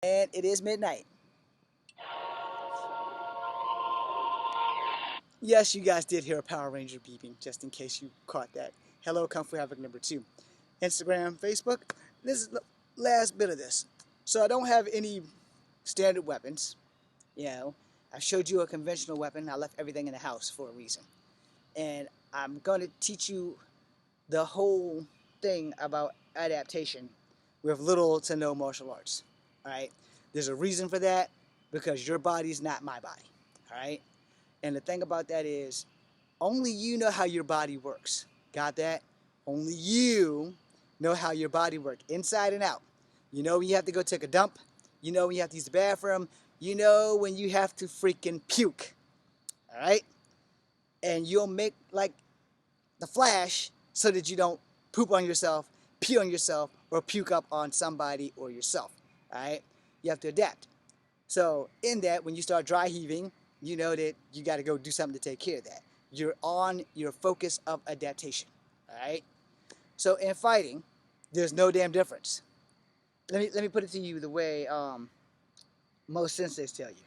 And it is midnight. Yes, you guys did hear a Power Ranger beeping, just in case you caught that. Hello, Kung Fu Havoc number 2. Instagram, Facebook. This is the last bit of this. So I don't have any standard weapons. You know, I showed you a conventional weapon. I left everything in the house for a reason. And I'm going to teach you the whole thing about adaptation with little to no martial arts. All right? There's a reason for that because your body's not my body. All right? And the thing about that is, only you know how your body works. Got that? Only you know how your body works, inside and out. You know when you have to go take a dump. You know when you have to use the bathroom. You know when you have to freaking puke. All right? And you'll make like the Flash so that you don't poop on yourself, pee on yourself, or puke up on somebody or yourself. All right? You have to adapt. So in that, when you start dry heaving, you know that you got to go do something to take care of that. You're on your focus of adaptation. All right. So in fighting, there's no damn difference. Let me put it to you the way most senseis tell you.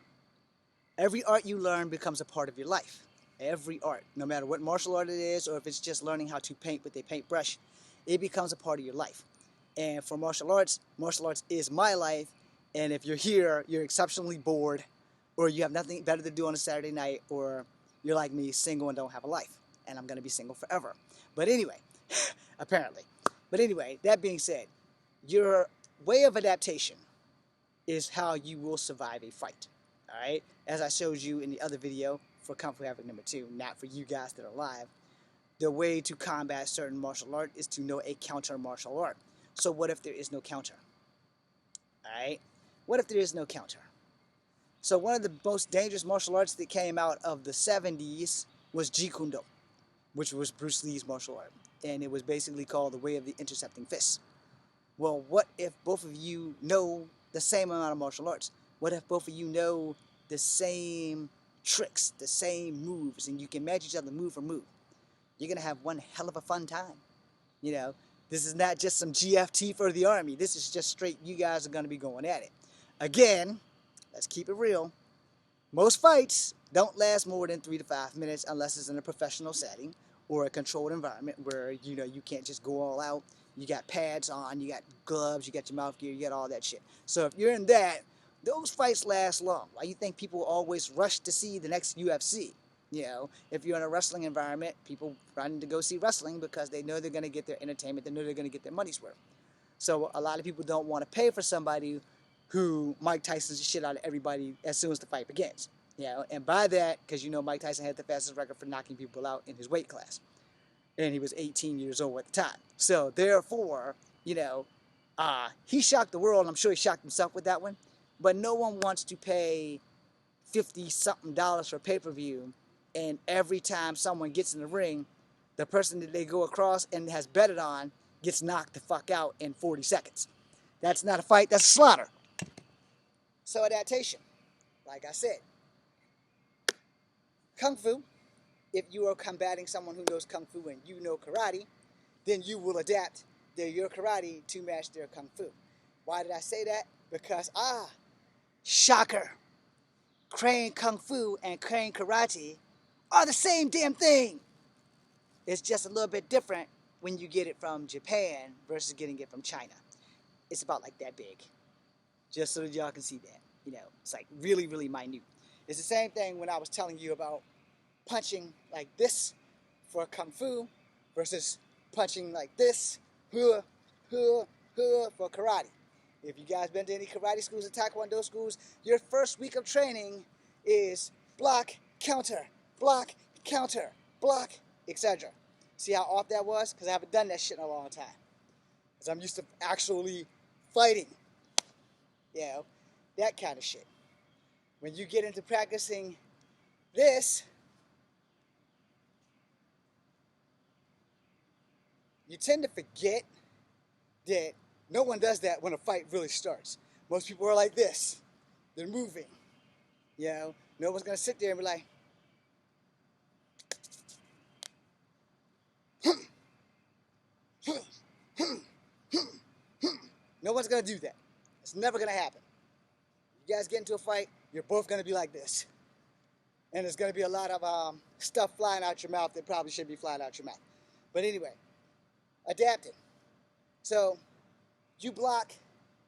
Every art you learn becomes a part of your life. Every art, no matter what martial art it is, or if it's just learning how to paint with a paintbrush, it becomes a part of your life. And for martial arts is my life. And if you're here, you're exceptionally bored, or you have nothing better to do on a Saturday night, or you're like me, single and don't have a life. And I'm going to be single forever. But anyway, apparently. But anyway, that being said, your way of adaptation is how you will survive a fight. All right? As I showed you in the other video for Kung Fu Havoc number 2, not for you guys that are live, the way to combat certain martial art is to know a counter martial art. So what if there is no counter? All right? What if there is no counter? So one of the most dangerous martial arts that came out of the 70s was Jeet Kune Do, which was Bruce Lee's martial art. And it was basically called the Way of the Intercepting Fist. Well, what if both of you know the same amount of martial arts? What if both of you know the same tricks, the same moves, and you can match each other move for move? You're going to have one hell of a fun time. You know, this is not just some GFT for the Army. This is just straight, you guys are going to be going at it. Again, let's keep it real. Most fights don't last more than 3 to 5 minutes unless it's in a professional setting or a controlled environment where, you know, you can't just go all out. You got pads on, you got gloves, you got your mouth gear, you got all that shit. So if you're in that, those fights last long. Why you think people always rush to see the next UFC? You know, if you're in a wrestling environment, people run to go see wrestling because they know they're going to get their entertainment, they know they're going to get their money's worth. So a lot of people don't want to pay for somebody who Mike Tyson's the shit out of everybody as soon as the fight begins. You know, and by that, because you know Mike Tyson had the fastest record for knocking people out in his weight class, and he was 18 years old at the time. So therefore, you know, he shocked the world. I'm sure he shocked himself with that one. But no one wants to pay 50 something dollars for pay-per-view, and every time someone gets in the ring, the person that they go across and has betted on gets knocked the fuck out in 40 seconds. That's not a fight, that's a slaughter. So adaptation, like I said, Kung Fu, if you are combating someone who knows Kung Fu and you know karate, then you will adapt your karate to match their Kung Fu. Why did I say that? Because, shocker, Crane Kung Fu and Crane Karate are the same damn thing. It's just a little bit different when you get it from Japan versus getting it from China. It's about like that big. Just so that y'all can see that. You know, it's like really, really minute. It's the same thing when I was telling you about punching like this for Kung Fu versus punching like this, huh, huh, huh, for karate. If you guys been to any karate schools or taekwondo schools, your first week of training is block, counter, block, counter, block, etc. See how off that was? Because I haven't done that shit in a long time. Because I'm used to actually fighting. You know, that kind of shit. When you get into practicing this, you tend to forget that no one does that when a fight really starts. Most people are like this. They're moving. You know, no one's going to sit there and be like, no one's going to do that. It's never going to happen. You guys get into a fight, you're both going to be like this. And there's going to be a lot of stuff flying out your mouth that probably shouldn't be flying out your mouth. But anyway, adapting. So you block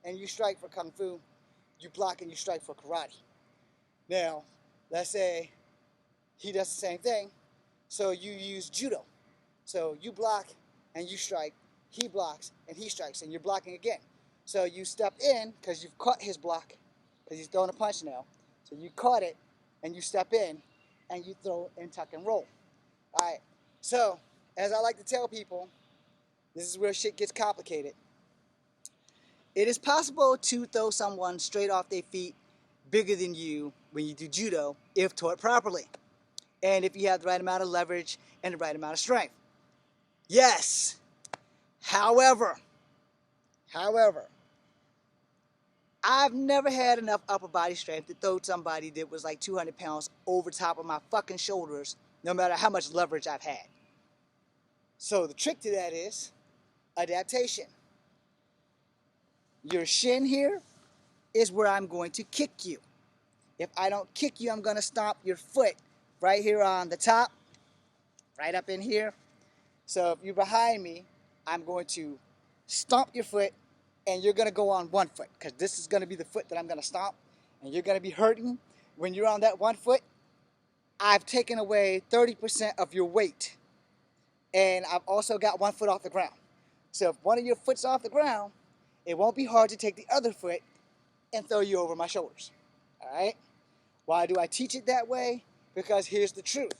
and you strike for Kung Fu. You block and you strike for karate. Now, let's say he does the same thing. So you use judo. So you block and you strike. He blocks and he strikes, and you're blocking again. So you step in because you've caught his block because he's throwing a punch now. So you caught it and you step in and you throw and tuck and roll. All right. So as I like to tell people, this is where shit gets complicated. It is possible to throw someone straight off their feet bigger than you when you do judo if taught properly. And if you have the right amount of leverage and the right amount of strength. Yes. However, I've never had enough upper body strength to throw somebody that was like 200 pounds over top of my fucking shoulders, no matter how much leverage I've had. So the trick to that is adaptation. Your shin here is where I'm going to kick you. If I don't kick you, I'm going to stomp your foot right here on the top, right up in here. So if you're behind me, I'm going to stomp your foot, and you're going to go on one foot, because this is going to be the foot that I'm going to stomp, and you're going to be hurting. When you're on that one foot, I've taken away 30% of your weight, and I've also got one foot off the ground. So if one of your foot's off the ground, it won't be hard to take the other foot and throw you over my shoulders. All right? Why do I teach it that way? Because here's the truth.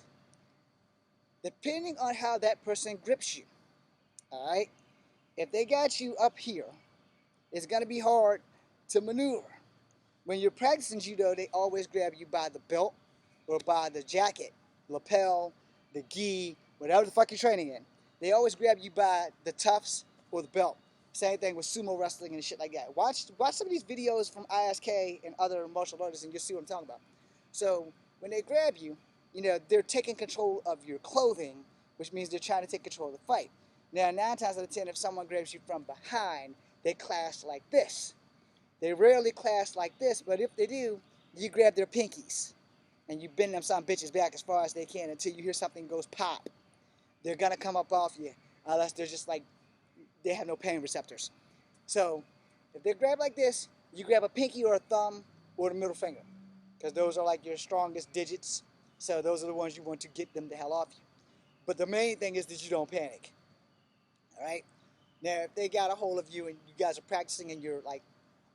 Depending on how that person grips you, all right? If they got you up here, it's going to be hard to maneuver. When you're practicing judo, they always grab you by the belt or by the jacket, lapel, the gi, whatever the fuck you're training in. They always grab you by the tufts or the belt. Same thing with sumo wrestling and shit like that. Watch some of these videos from ISK and other martial artists and you'll see what I'm talking about. So when they grab you, they're taking control of your clothing, which means they're trying to take control of the fight. Now, 9 times out of 10, if someone grabs you from behind, they clasp like this. They rarely clasp like this, but if they do, you grab their pinkies and you bend them some bitches back as far as they can until you hear something goes pop. They're gonna come up off you unless they're just like, they have no pain receptors. So if they grab like this, you grab a pinky or a thumb or the middle finger, because those are like your strongest digits. So those are the ones you want to get them the hell off you. But the main thing is that you don't panic. All right? Now, if they got a hold of you and you guys are practicing and you're like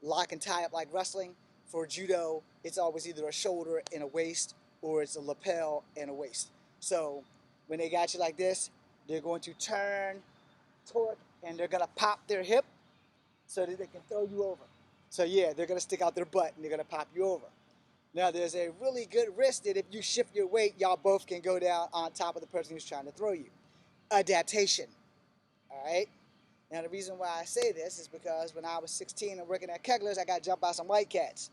lock and tie up like wrestling, for judo, it's always either a shoulder and a waist or it's a lapel and a waist. So when they got you like this, they're going to turn, torque, and they're going to pop their hip so that they can throw you over. So yeah, they're going to stick out their butt and they're going to pop you over. Now, there's a really good risk that if you shift your weight, y'all both can go down on top of the person who's trying to throw you. Adaptation. All right? Now, the reason why I say this is because when I was 16 and working at Kegler's, I got jumped by some white cats.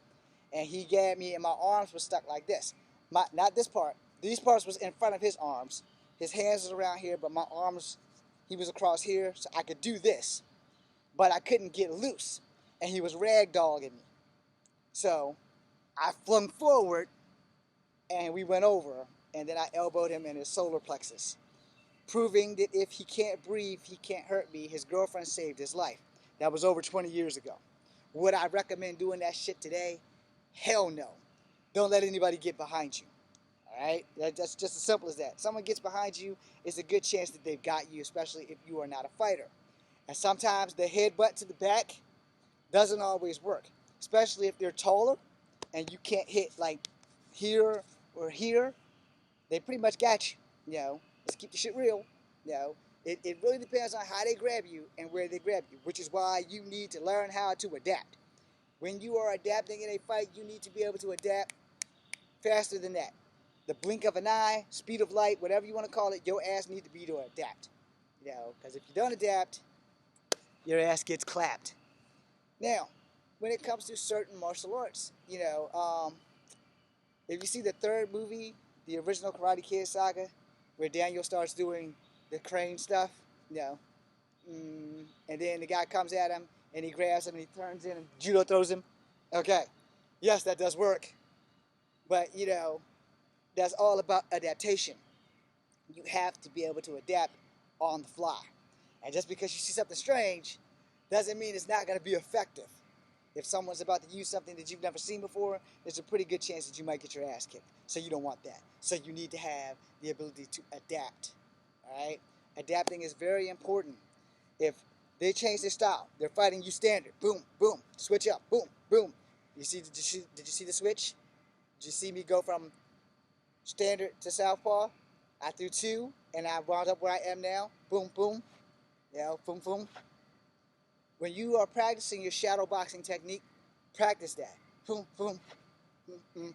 And he grabbed me and my arms were stuck like this. Not this part. These parts was in front of his arms. His hands was around here, but my arms, he was across here, so I could do this. But I couldn't get loose. And he was ragdogging me. So I flung forward, and we went over, and then I elbowed him in his solar plexus, proving that if he can't breathe, he can't hurt me. His girlfriend saved his life. That was over 20 years ago. Would I recommend doing that shit today? Hell no. Don't let anybody get behind you. All right? That's just as simple as that. Someone gets behind you, it's a good chance that they've got you, especially if you are not a fighter. And sometimes the headbutt to the back doesn't always work, especially if they're taller and you can't hit like here or here. They pretty much got you. Let's keep the shit real. It really depends on how they grab you and where they grab you, which is why you need to learn how to adapt. When you are adapting in a fight, you need to be able to adapt faster than that. The blink of an eye, speed of light, whatever you want to call it, your ass needs to be to adapt. Because if you don't adapt, your ass gets clapped. Now, when it comes to certain martial arts, if you see the third movie, the original Karate Kid saga, where Daniel starts doing the crane stuff, and then the guy comes at him and he grabs him and he turns in and judo throws him. Okay, Yes, that does work, but that's all about adaptation. You have to be able to adapt on the fly. And just because you see something strange doesn't mean it's not going to be effective. If someone's about to use something that you've never seen before, there's a pretty good chance that you might get your ass kicked. So you don't want that. So you need to have the ability to adapt. All right? Adapting is very important. If they change their style, they're fighting you standard. Boom, boom, switch up. Boom, boom. Did you see the switch? Did you see me go from standard to southpaw? I threw two, and I wound up where I am now. Boom, boom. Boom, boom. When you are practicing your shadow boxing technique, practice that. Boom, boom, boom, boom.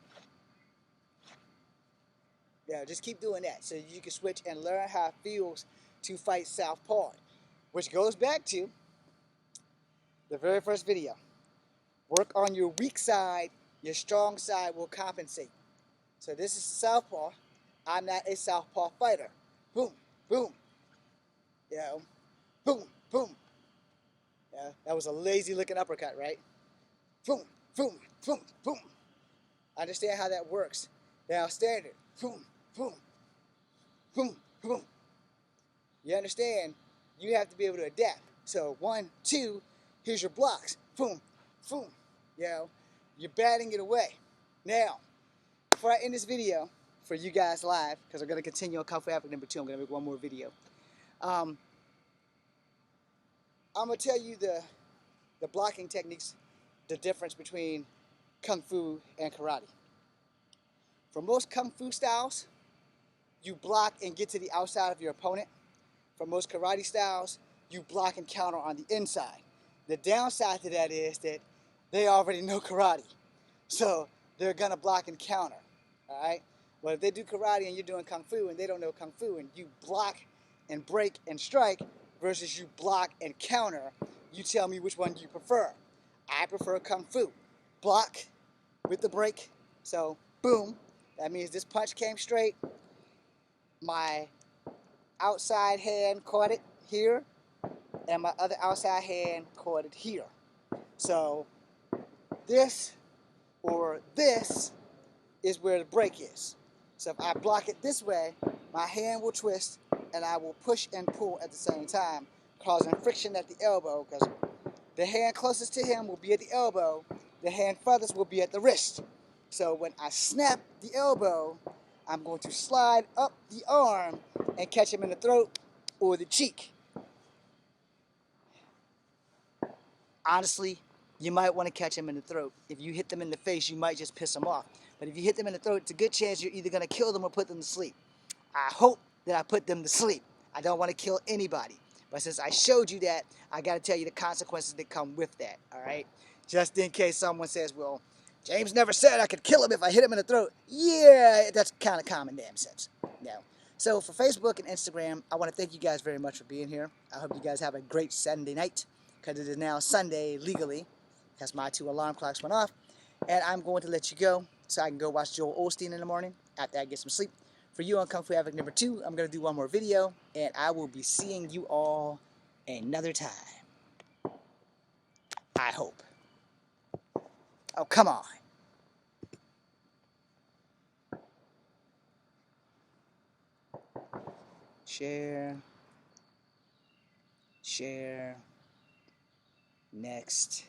Just keep doing that so you can switch and learn how it feels to fight southpaw, which goes back to the very first video. Work on your weak side, your strong side will compensate. So this is southpaw. I'm not a southpaw fighter. Boom, boom. Boom, boom. That was a lazy looking uppercut, right? Boom, boom, boom, boom. Understand how that works. Now standard. Boom, boom, boom, boom. You understand? You have to be able to adapt. So 1, 2, here's your blocks. Boom, boom. You're batting it away. Now, before I end this video for you guys live, because I'm going to continue on Kung Fu Africa number 2, I'm going to make one more video. I'm going to tell you the blocking techniques, the difference between Kung Fu and Karate. For most Kung Fu styles, you block and get to the outside of your opponent. For most Karate styles, you block and counter on the inside. The downside to that is that they already know Karate. So they're going to block and counter. All right? But if they do Karate and you're doing Kung Fu and they don't know Kung Fu and you block and break and strike versus you block and counter, you tell me which one you prefer. I prefer Kung Fu. Block with the break. So, boom. That means this punch came straight. My outside hand caught it here, and my other outside hand caught it here. So, this or this is where the break is. So if I block it this way, my hand will twist and I will push and pull at the same time, causing friction at the elbow, because the hand closest to him will be at the elbow, the hand furthest will be at the wrist. So when I snap the elbow, I'm going to slide up the arm and catch him in the throat or the cheek. Honestly, you might want to catch him in the throat. If you hit them in the face, you might just piss them off. But if you hit them in the throat, it's a good chance you're either going to kill them or put them to sleep. I hope that I put them to sleep. I don't want to kill anybody. But since I showed you that, I got to tell you the consequences that come with that, all right? Just in case someone says, well, James never said I could kill him if I hit him in the throat. Yeah, that's kind of common damn sense. So for Facebook and Instagram, I want to thank you guys very much for being here. I hope you guys have a great Sunday night, because it is now Sunday legally, because my 2 alarm clocks went off. And I'm going to let you go so I can go watch Joel Osteen in the morning after I get some sleep. For you on Kung Fu Africa number 2, I'm going to do one more video, and I will be seeing you all another time. I hope. Oh, come on. Share. Share. Next.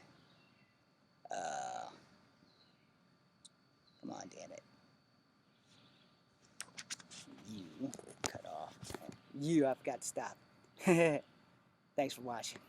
Come on, damn it. You cut off. I forgot to stop. Thanks for watching.